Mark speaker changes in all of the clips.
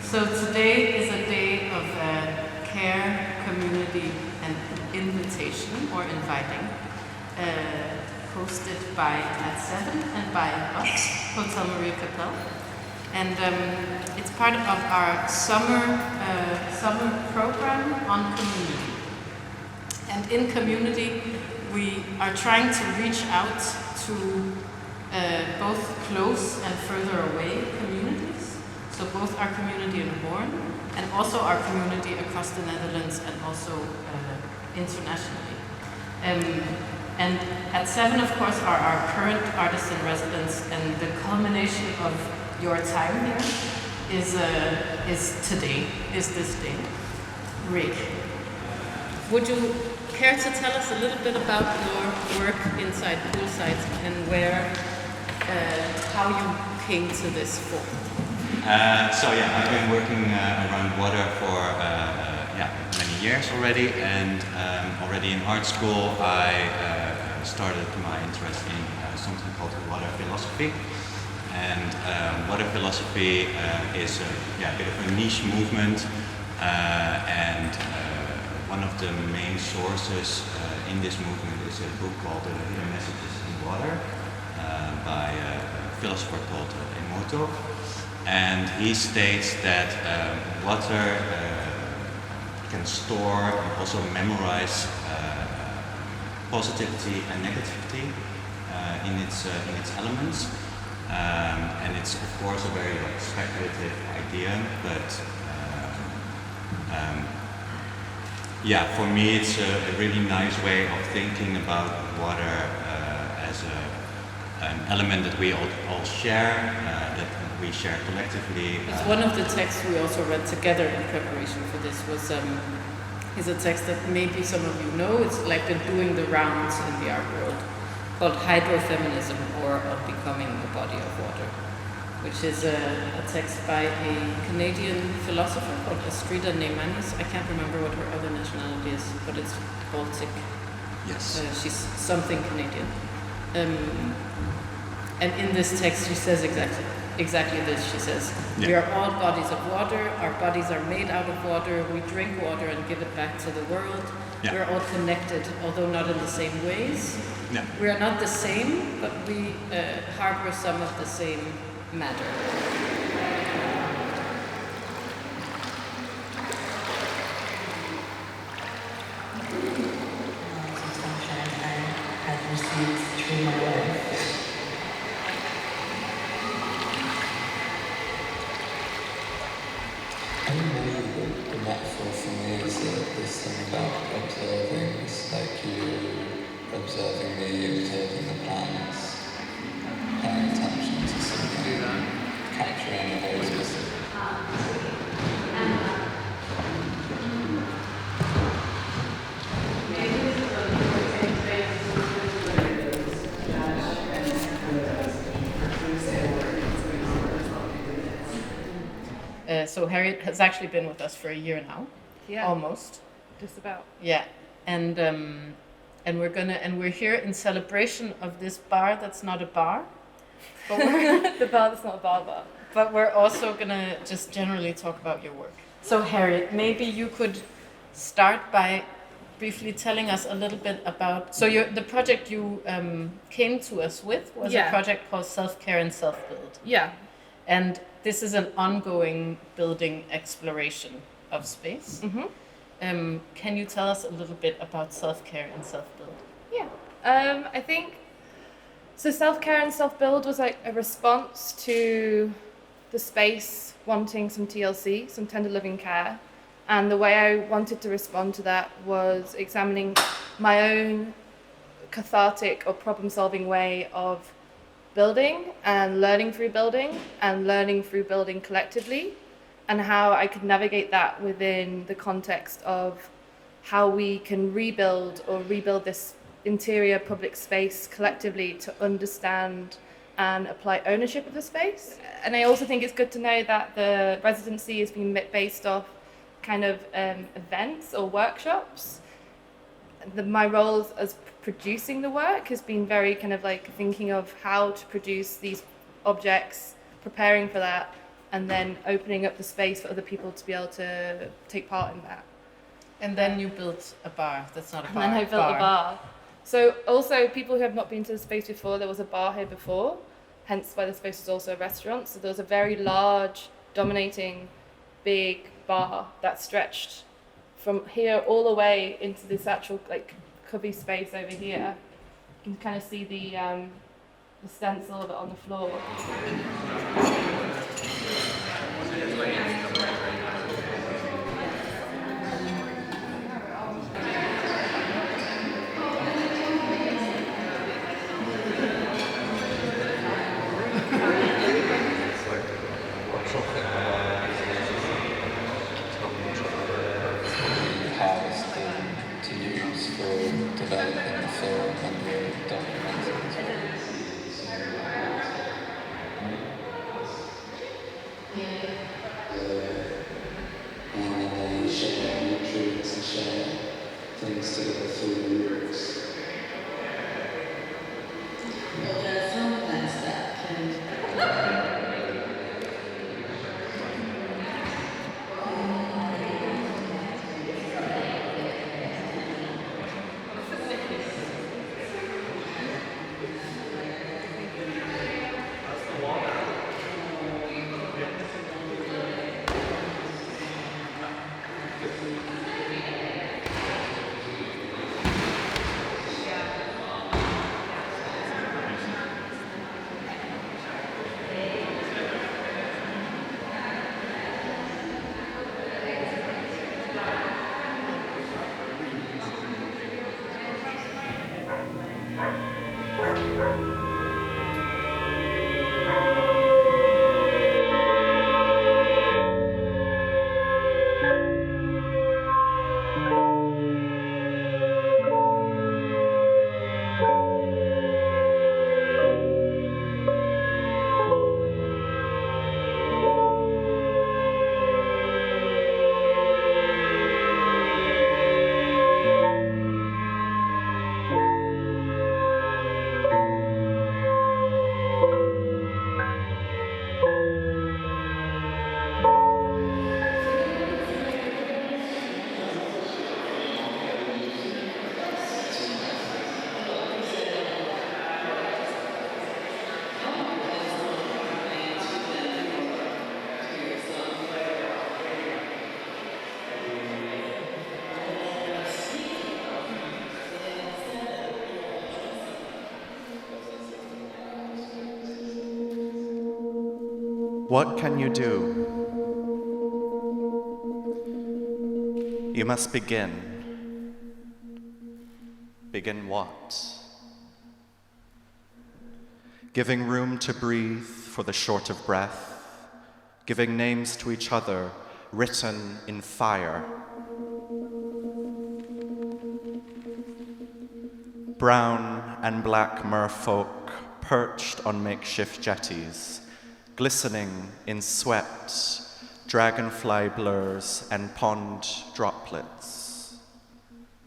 Speaker 1: So today is a day of care, community, and invitation or inviting, hosted by at7 and by us, Hotel Maria Kapel. And it's part of our summer program on community. And in community, we are trying to reach out to both close and further away communities. So both our community in Hoorn and also our community across the Netherlands and also internationally. And at7, of course, are our current artists in residence, and the culmination of your time here is today, is this day. Rik, would you care to tell us a little bit about your work inside Poolside and how you came to this form?
Speaker 2: I've been working around water for many years already, and already in art school I started my interest in something called water philosophy. And water philosophy is a bit of a niche movement, and one of the main sources in this movement is a book called Hidden Messages in Water by a philosopher called Emoto. And he states that water can store and also memorize positivity and negativity in its elements. And it's of course a very speculative idea, but for me it's a really nice way of thinking about water as an element that we all share, that we share collectively.
Speaker 1: It's one of the texts we also read together in preparation for this is a text that maybe some of you know. It's like been doing the rounds in the art world, called Hydrofeminism, or Of Becoming the Body of Water, which is a text by a Canadian philosopher called Astrida Neymanis. I can't remember what her other nationality is, but it's Baltic.
Speaker 2: Yes.
Speaker 1: She's something Canadian. And in this text she says exactly this. She says, we are all bodies of water, our bodies are made out of water, we drink water and give it back to the world. Yeah. We're all connected, although not in the same ways.
Speaker 2: Yeah.
Speaker 1: We are not the same, but we harbor some of the same matter.
Speaker 3: I had received through my life. I believe the metaphor for me is this thing about observing. It's like you observing me, observing the plants, paying attention to something, capturing a very specific.
Speaker 1: So Harriet has actually been with us for a year now.
Speaker 4: Yeah.
Speaker 1: Almost.
Speaker 4: Just about.
Speaker 1: Yeah. And we're here in celebration of this bar that's not a bar. But
Speaker 4: The bar that's not a bar.
Speaker 1: But we're also gonna just generally talk about your work. So Harriet, maybe you could start by briefly telling us a little bit about. So the project you came to us with was a project called Self-Care and Self-Build.
Speaker 4: Yeah.
Speaker 1: And this is an ongoing building exploration of space. Mm-hmm. Can you tell us a little bit about self-care and self-build?
Speaker 4: Yeah. I think so. Self-care and self-build was like a response to the space wanting some TLC, some tender loving care. And the way I wanted to respond to that was examining my own cathartic or problem-solving way of building and learning through building collectively, and how I could navigate that within the context of how we can rebuild this interior public space collectively to understand and apply ownership of the space. And I also think it's good to know that the residency is being based off kind of events or workshops. My role as producing the work has been very kind of like thinking of how to produce these objects, preparing for that, and then opening up the space for other people to be able to take part in that.
Speaker 1: And then you built a bar. That's not a bar.
Speaker 4: And then I built a bar. So also people who have not been to the space before, there was a bar here before, hence why the space was also a restaurant. So there was a very large, dominating, big bar that stretched from here all the way into this actual like cubby space over here. You can kind of see the stencil of it on the floor.
Speaker 3: Hardest thing to use for developing the film and the documentary. And share nutrients and share things together through the lyrics.
Speaker 5: Well, there are some plants that can
Speaker 6: What can you do? You must begin. Begin what? Giving room to breathe for the short of breath, giving names to each other written in fire. Brown and black merfolk perched on makeshift jetties, glistening in sweat, dragonfly blurs and pond droplets,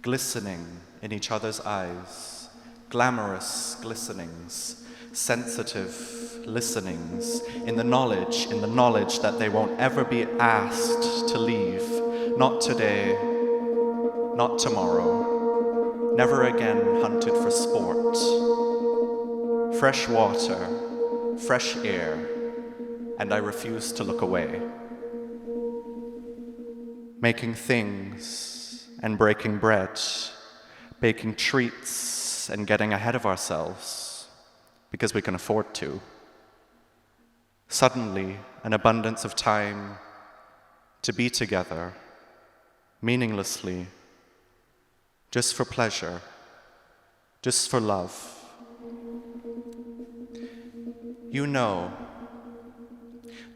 Speaker 6: glistening in each other's eyes, glamorous glistenings, sensitive listenings, in the knowledge that they won't ever be asked to leave, not today, not tomorrow, never again hunted for sport. Fresh water, fresh air, and I refuse to look away. Making things and breaking bread, baking treats and getting ahead of ourselves, because we can afford to. Suddenly, an abundance of time to be together, meaninglessly, just for pleasure, just for love. You know,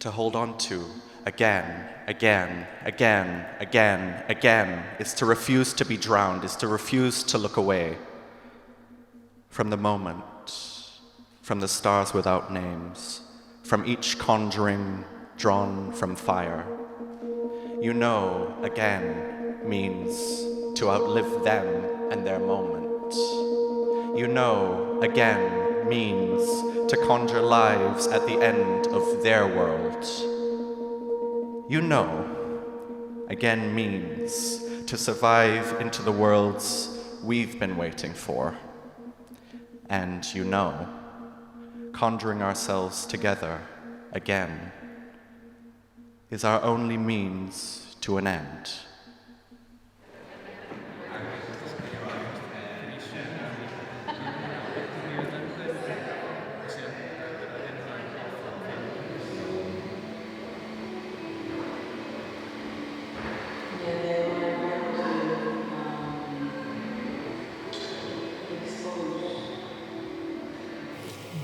Speaker 6: to hold on to again, again, again, again, again, is to refuse to be drowned, is to refuse to look away from the moment, from the stars without names, from each conjuring drawn from fire. You know, again, means to outlive them and their moment. You know, again, means to conjure lives at the end of their world. You know, again means to survive into the worlds we've been waiting for. And you know, conjuring ourselves together again is our only means to an end.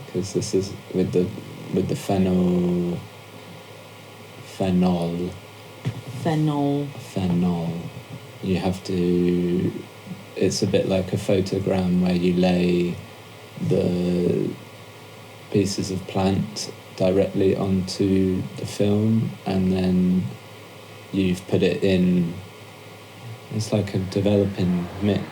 Speaker 3: Because this is with the phenol. You have to. It's a bit like a photogram where you lay the pieces of plant directly onto the film, and then you've put it in. It's like a developing mix.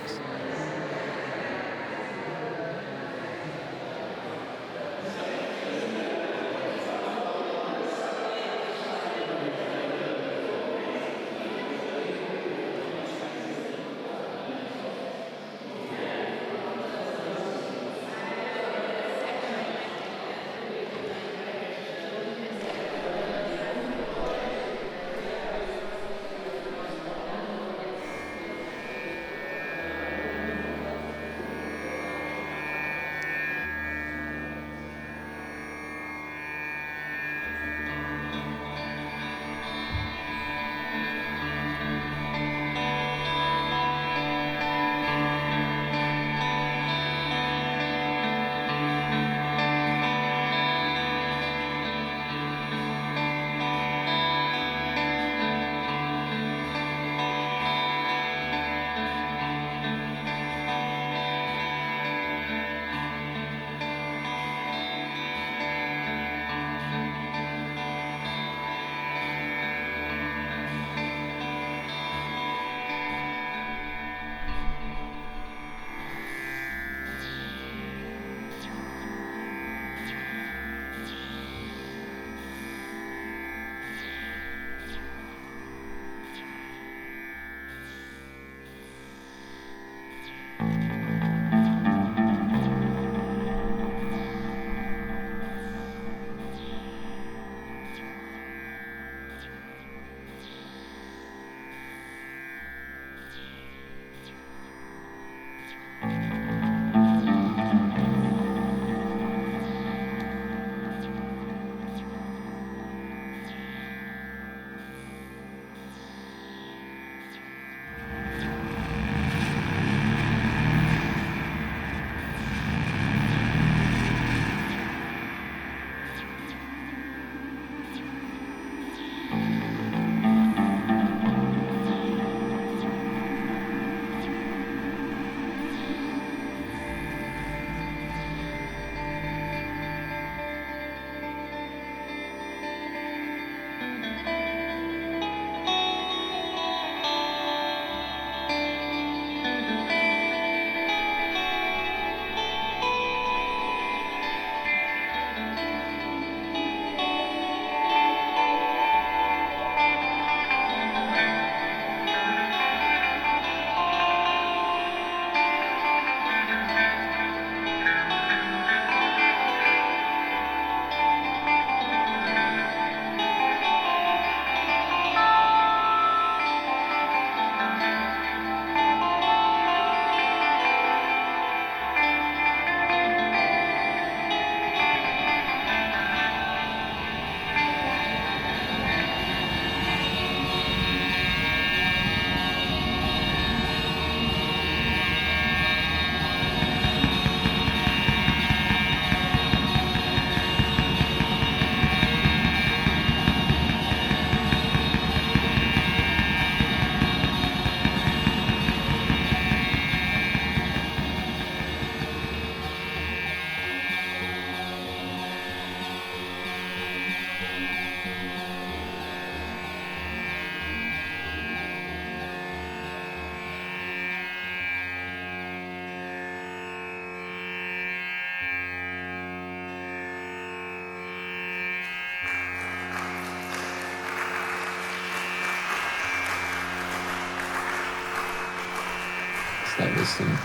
Speaker 3: That was some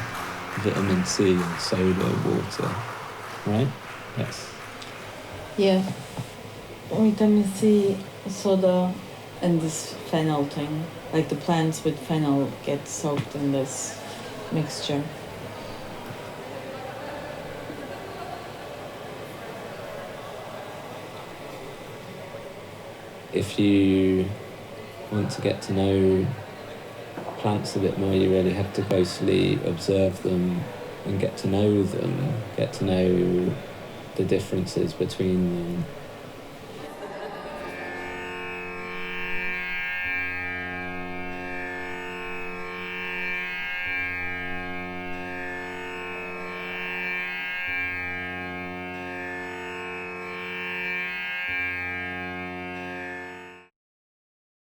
Speaker 3: vitamin C and soda water, right? Yes.
Speaker 5: Yeah. Vitamin C, soda, and this phenol thing. Like the plants with phenol get soaked in this mixture.
Speaker 3: If you want to get to know plants a bit more, you really have to closely observe them and get to know them, get to know the differences between them.